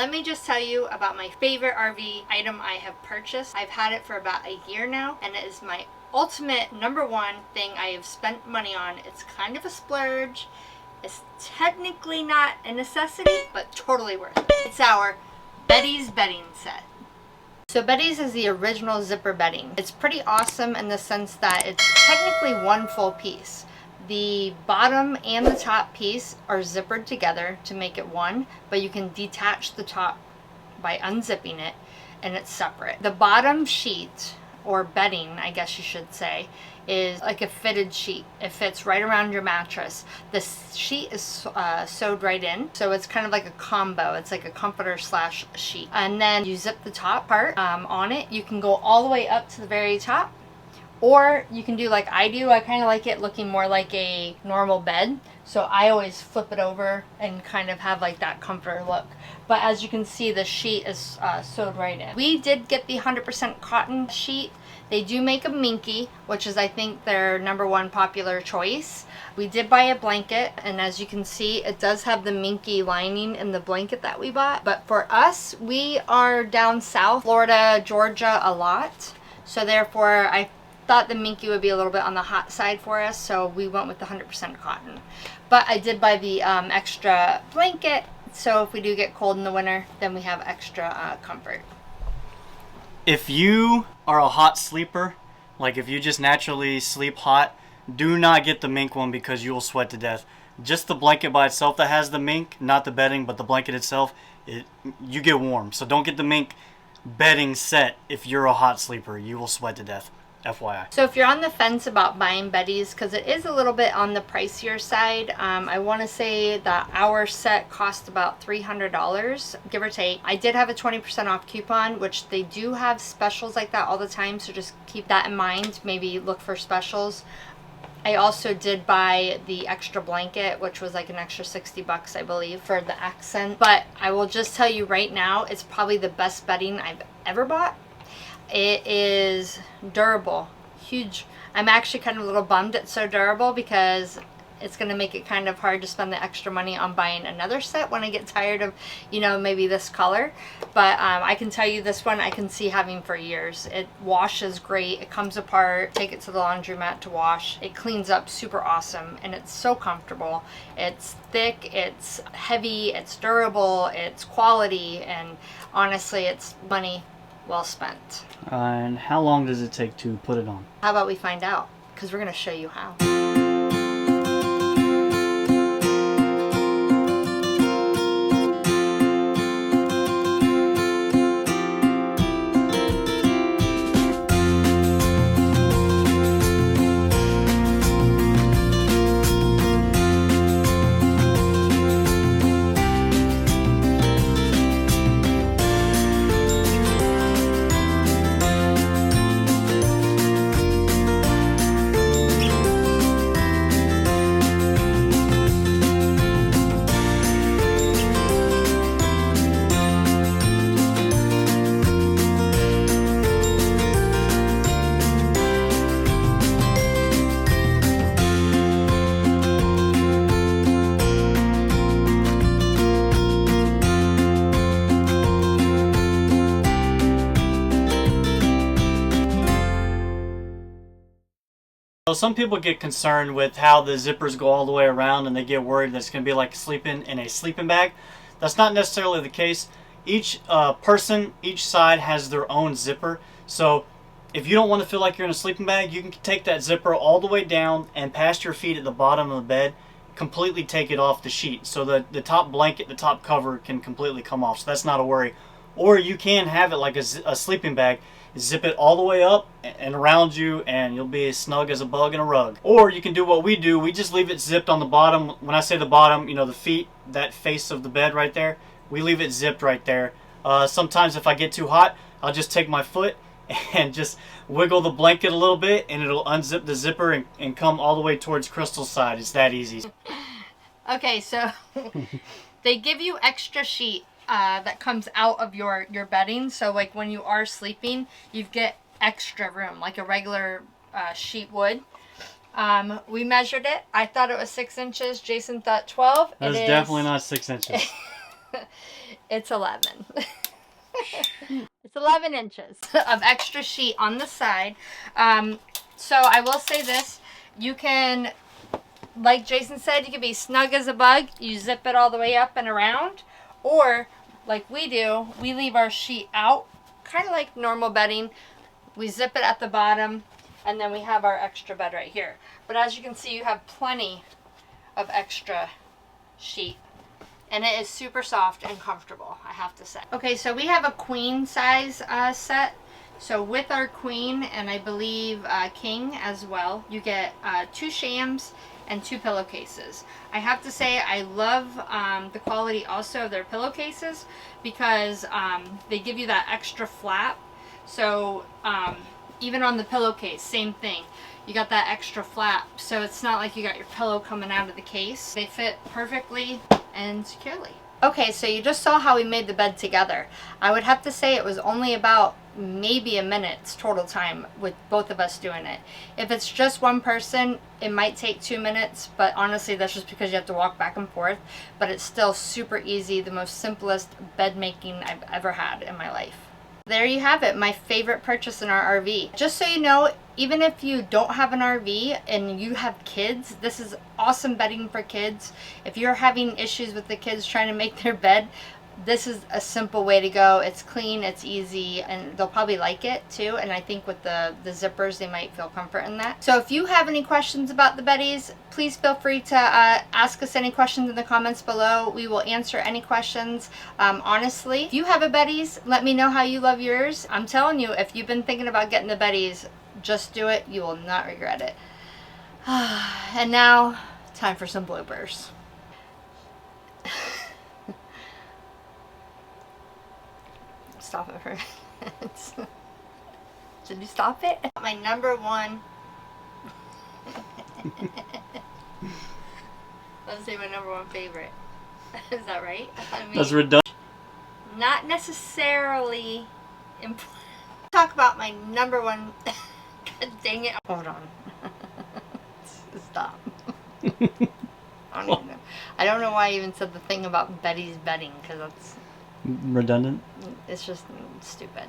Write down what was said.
Let me just tell you about my favorite RV item I have purchased. I've had it for about a year now, and it is my ultimate #1 thing I have spent money on. It's kind of a splurge. It's technically not a necessity, but totally worth it. It's our Beddy's bedding set. So Beddy's is the original zipper bedding. It's pretty awesome in the sense that it's technically one full piece. The bottom and the top piece are zippered together to make it one, but you can detach the top by unzipping it, and it's separate. The bottom sheet, or bedding I guess you should say, is like a fitted sheet. It fits right around your mattress. The sheet is sewed right in, so it's kind of like a combo. It's like a comforter slash sheet. And then you zip the top part on it. You can go all the way up to the very top, or you can do like I do. I kind of like it looking more like a normal bed, so I always flip it over and kind of have like that comforter look. But as you can see, the sheet is sewed right in. We did get the 100% cotton sheet. They do make a minky, which is I think their #1 popular choice. We did buy a blanket, and as you can see, it does have the minky lining in the blanket that we bought. But for us, we are down south, Florida, Georgia a lot, so therefore I thought the minky would be a little bit on the hot side for us, so we went with the 100% cotton. But I did buy the extra blanket, so if we do get cold in the winter, then we have extra comfort. If you are a hot sleeper, like if you just naturally sleep hot, do not get the mink one because you will sweat to death. Just the blanket by itself that has the mink, not the bedding, but the blanket itself, you get warm. So don't get the mink bedding set if you're a hot sleeper. You will sweat to death. FYI. So if you're on the fence about buying Beddy's, because it is a little bit on the pricier side, I want to say that our set cost about $300, give or take. I did have a 20% off coupon, which they do have specials like that all the time, so just keep that in mind. Maybe look for specials. I also did buy the extra blanket, which was like an extra $60, I believe, for the accent. But I will just tell you right now, it's probably the best bedding I've ever bought. It is durable, huge. I'm actually kind of a little bummed it's so durable because it's going to make it kind of hard to spend the extra money on buying another set when I get tired of, you know, maybe this color. But I can tell you this one I can see having for years. It washes great. It comes apart. Take it to the laundromat to wash. It cleans up super awesome, and it's so comfortable. It's thick, it's heavy, it's durable, it's quality, and honestly, it's money well spent. And how long does it take to put it on? How about we find out? Because we're going to show you how. So some people get concerned with how the zippers go all the way around, and they get worried that it's going to be like sleeping in a sleeping bag. That's not necessarily the case. Each person, each side has their own zipper. So if you don't want to feel like you're in a sleeping bag, you can take that zipper all the way down and past your feet at the bottom of the bed, completely take it off the sheet. So the top blanket, the top cover can completely come off. So that's not a worry. Or you can have it like a sleeping bag. Zip it all the way up and around you, and you'll be as snug as a bug in a rug. Or you can do what we do. We just leave it zipped on the bottom. When I say the bottom, you know, the feet, that face of the bed right there, we leave it zipped right there. Sometimes if I get too hot, I'll just take my foot and just wiggle the blanket a little bit, and it'll unzip the zipper and come all the way towards Kristel's side. It's that easy. Okay, so they give you extra sheet that comes out of your bedding, so like when you are sleeping, you get extra room like a regular sheet would. We measured it. I thought it was 6 inches. Jason thought 12. That's definitely not 6 inches. It's 11. It's 11 inches of extra sheet on the side. So I will say this, you can, like Jason said, you can be snug as a bug. You zip it all the way up and around. Or, like we do, we leave our sheet out, kind of like normal bedding. We zip it at the bottom, and then we have our extra bed right here. But as you can see, you have plenty of extra sheet. And it is super soft and comfortable, I have to say. Okay, so we have a queen size set. So with our queen, and I believe king as well, you get 2 shams and 2 pillowcases. I have to say I love the quality also of their pillowcases because they give you that extra flap. So even on the pillowcase, same thing. You got that extra flap, so it's not like you got your pillow coming out of the case. They fit perfectly and securely. Okay, so you just saw how we made the bed together. I would have to say it was only about maybe a minute's total time with both of us doing it. If it's just one person, it might take 2 minutes, but honestly that's just because you have to walk back and forth. But it's still super easy, the most simplest bed making I've ever had in my life. There you have it, my favorite purchase in our RV. Just so you know, even if you don't have an RV and you have kids, this is awesome bedding for kids. If you're having issues with the kids trying to make their bed, this is a simple way to go. It's clean, it's easy, and they'll probably like it too. And I think with the zippers, they might feel comfort in that. So if you have any questions about the Beddys, please feel free to ask us any questions in the comments below. We will answer any questions honestly. If you have a Beddys, let me know how you love yours. I'm telling you, if you've been thinking about getting the Beddys, just do it. You will not regret it. And now, time for some bloopers. Stop it for minutes. Did you stop it? My number one. Let's say my number one favorite. Is that right? I mean, that's redundant. Not necessarily important. Talk about my number one. God dang it. Hold on. Stop. I don't know why I even said the thing about Beddy's bedding, because that's redundant. It's just stupid.